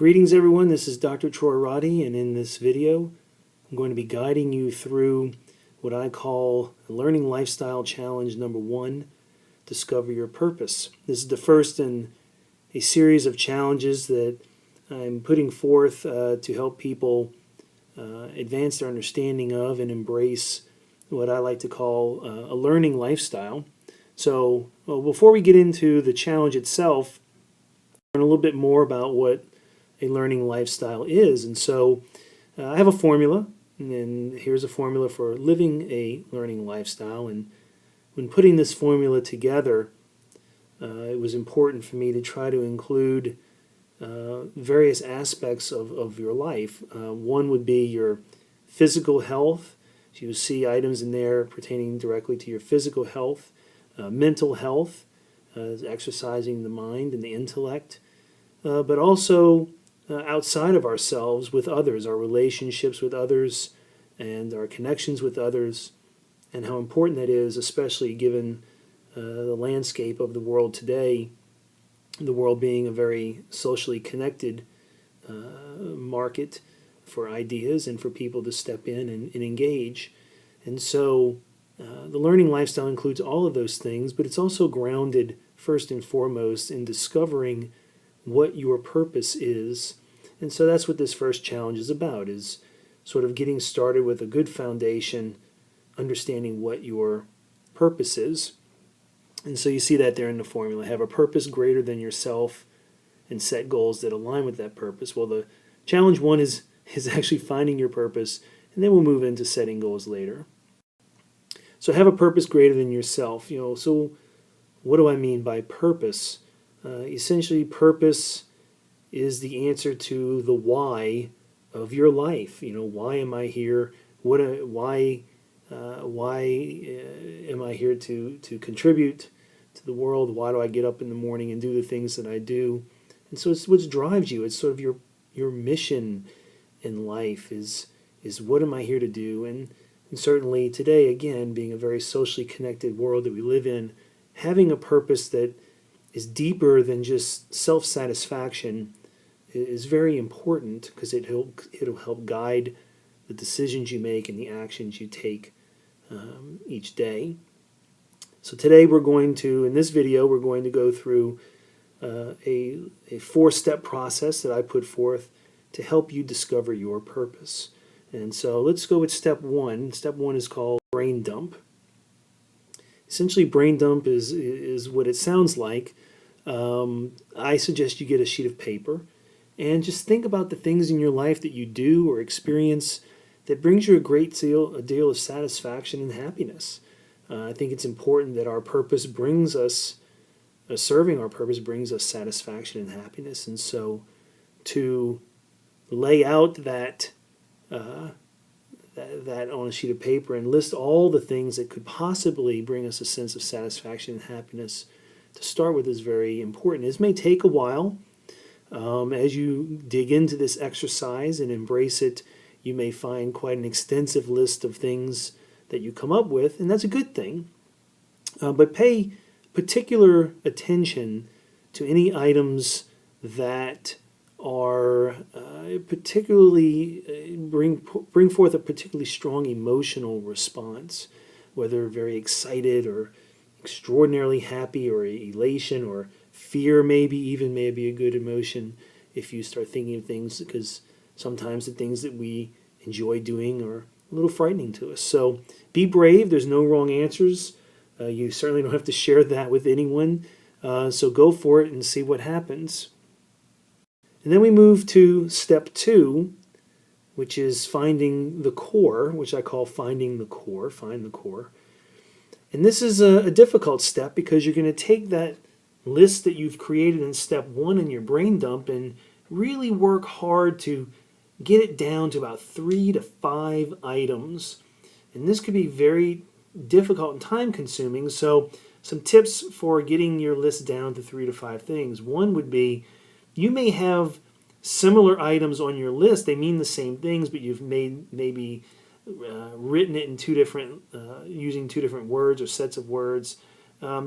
Greetings everyone, this is Dr. Troy Roddy, and in this video I'm going to be guiding you through what I call Learning Lifestyle Challenge number 1, Discover Your Purpose. This is the first in a series of challenges that I'm putting forth to help people advance their understanding of and embrace what I like to call a learning lifestyle. So before we get into the challenge itself, learn a little bit more about what a learning lifestyle is. And so I have a formula, and here's a formula for living a learning lifestyle. And when putting this formula together, it was important for me to try to include various aspects of your life. One would be your physical health. So you see items in there pertaining directly to your physical health, mental health, exercising the mind and the intellect, but also outside of ourselves with others, our relationships with others and our connections with others, and how important that is, especially given the landscape of the world today, the world being a very socially connected market for ideas and for people to step in and engage. And so the learning lifestyle includes all of those things, but it's also grounded first and foremost in discovering what your purpose is. And so that's what this first challenge is about, is sort of getting started with a good foundation, understanding what your purpose is. And so you see that there in the formula. Have a purpose greater than yourself and set goals that align with that purpose. Well, the challenge 1 is actually finding your purpose, and then we'll move into setting goals later. So have a purpose greater than yourself. So what do I mean by purpose? Essentially, purpose is the answer to the why of your life. Why am I here? Why am I here to contribute to the world? Why do I get up in the morning and do the things that I do? And so it's what drives you. It's sort of your mission in life is what am I here to do? And certainly today, again, being a very socially connected world that we live in, having a purpose that is deeper than just self-satisfaction is very important, because it'll help guide the decisions you make and the actions you take each day. So today in this video, we're going to go through a 4-step process that I put forth to help you discover your purpose. And so let's go with step 1. Step 1 is called brain dump. Essentially, brain dump is what it sounds like. I suggest you get a sheet of paper and just think about the things in your life that you do or experience that brings you a deal of satisfaction and happiness. I think it's important that our purpose brings us, serving our purpose brings us satisfaction and happiness. And so to lay out that on a sheet of paper and list all the things that could possibly bring us a sense of satisfaction and happiness to start with is very important. This may take a while. As you dig into this exercise and embrace it, you may find quite an extensive list of things that you come up with, and that's a good thing. But pay particular attention to any items that are particularly bring forth a particularly strong emotional response, whether very excited or extraordinarily happy or elation or fear, maybe a good emotion if you start thinking of things, because sometimes the things that we enjoy doing are a little frightening to us. So be brave. There's no wrong answers. You certainly don't have to share that with anyone. So go for it and see what happens. And then we move to step 2, which is finding the core, which I call finding the core, find the core. And this is a difficult step, because you're going to take that list that you've created in step 1 in your brain dump and really work hard to get it down to about 3 to 5 items. And this could be very difficult and time consuming. So some tips for getting your list down to 3 to 5 things. One would be, you may have similar items on your list. They mean the same things, but you've maybe written it in using 2 different words or sets of words.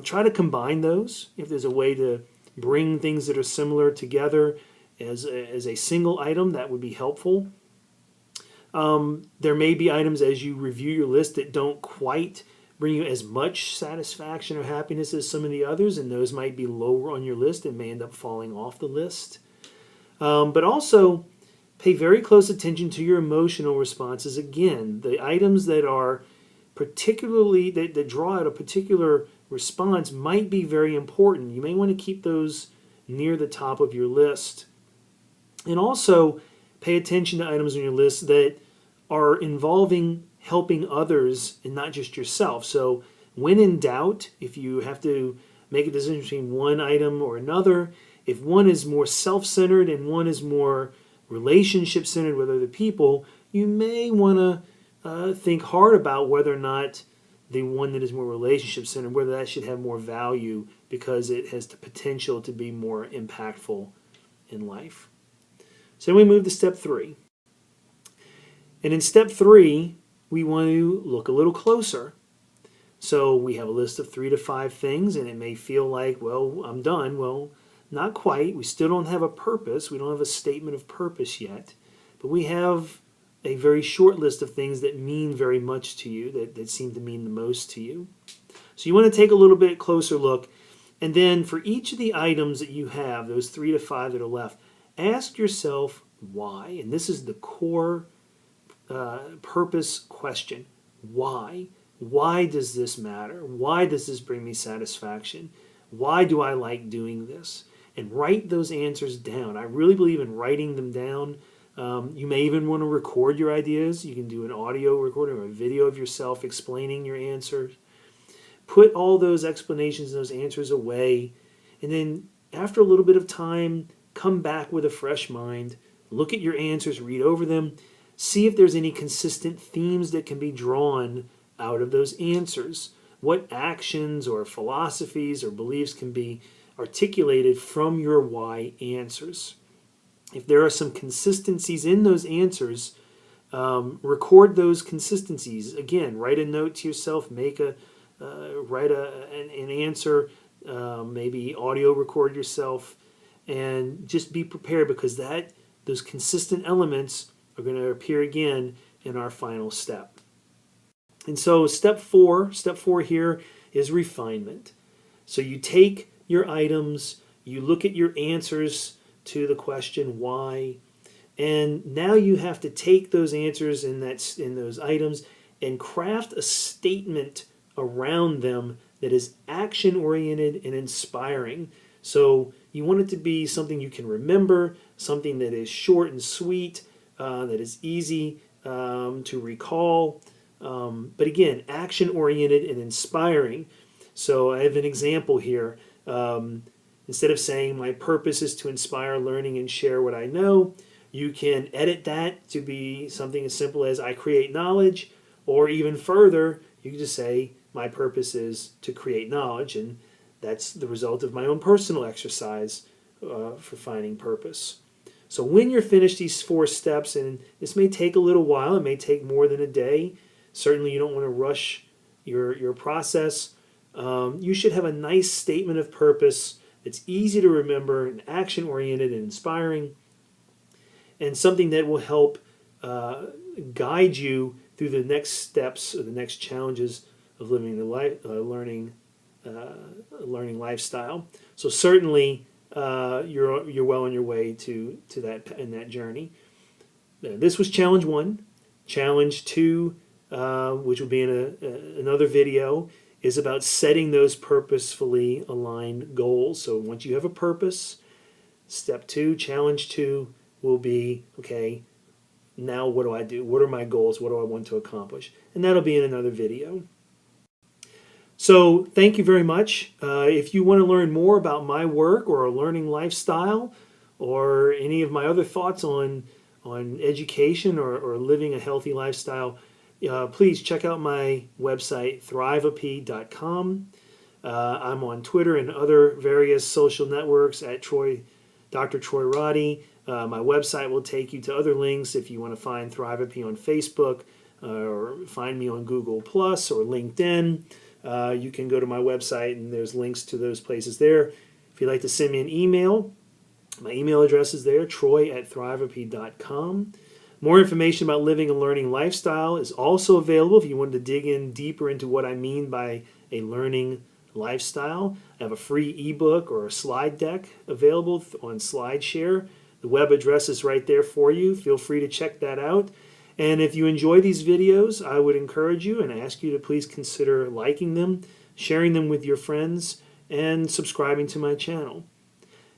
Try to combine those if there's a way to bring things that are similar together as a single item, that would be helpful. There may be items as you review your list that don't quite bring you as much satisfaction or happiness as some of the others, and those might be lower on your list and may end up falling off the list. But also, pay very close attention to your emotional responses. Again, the items that are particularly, that draw out a particular response might be very important. You may want to keep those near the top of your list. And also, pay attention to items on your list that are involving helping others and not just yourself. So when in doubt, if you have to make a decision between one item or another, if one is more self-centered and one is more relationship-centered with other people, you may want to think hard about whether or not the one that is more relationship-centered, whether that should have more value because it has the potential to be more impactful in life. So then we move to step 3. And in step 3, we want to look a little closer. So we have a list of 3 to 5 things, and it may feel like, well, I'm done. Well, not quite. We still don't have a purpose. We don't have a statement of purpose yet. But we have a very short list of things that mean very much to you, that seem to mean the most to you. So you want to take a little bit closer look. And then for each of the items that you have, those 3 to 5 that are left, ask yourself why. And this is the core purpose question. Why? Why does this matter? Why does this bring me satisfaction? Why do I like doing this? And write those answers down. I really believe in writing them down. You may even want to record your ideas. You can do an audio recording or a video of yourself explaining your answers. Put all those explanations and those answers away. And then after a little bit of time, come back with a fresh mind. Look at your answers, read over them. See if there's any consistent themes that can be drawn out of those answers. What actions or philosophies or beliefs can be articulated from your why answers. If there are some consistencies in those answers, record those consistencies. Again, write a note to yourself, write an answer, maybe audio record yourself, and just be prepared because those consistent elements are going to appear again in our final step. And so step 4 here is refinement. So you take your items, you look at your answers to the question why, and now you have to take those answers in those items and craft a statement around them that is action-oriented and inspiring. So you want it to be something you can remember, something that is short and sweet, that is easy to recall, but again, action-oriented and inspiring. So I have an example here. Instead of saying my purpose is to inspire learning and share what I know, you can edit that to be something as simple as I create knowledge, or even further, you can just say my purpose is to create knowledge, and that's the result of my own personal exercise for finding purpose. So when you're finished these 4 steps, and this may take a little while, it may take more than a day, certainly you don't want to rush your process. You should have a nice statement of purpose that's easy to remember and action-oriented and inspiring, and something that will help guide you through the next steps or the next challenges of living the learning lifestyle. So certainly you're well on your way to that in that journey. This was challenge 1. Challenge 2, which will be in another video, is about setting those purposefully aligned goals. So once you have a purpose, step 2, challenge 2 will be, okay, now what do I do? What are my goals? What do I want to accomplish? And that'll be in another video. So thank you very much. If you want to learn more about my work or a learning lifestyle or any of my other thoughts on education or living a healthy lifestyle, please check out my website, thriveap.com. I'm on Twitter and other various social networks at Dr. Troy Roddy. My website will take you to other links if you want to find ThriveAP on Facebook or find me on Google Plus or LinkedIn. You can go to my website and there's links to those places there. If you'd like to send me an email, My email address is there, troy@thriverpy.com. More information about living a learning lifestyle is also available if you wanted to dig in deeper into what I mean by a learning lifestyle. I have a free ebook or a slide deck available on SlideShare. The web address is right there for you. Feel free to check that out. And if you enjoy these videos, I would encourage you and ask you to please consider liking them, sharing them with your friends, and subscribing to my channel.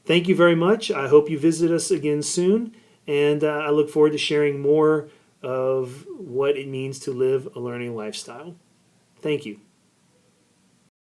Thank you very much. I hope you visit us again soon, and I look forward to sharing more of what it means to live a learning lifestyle. Thank you.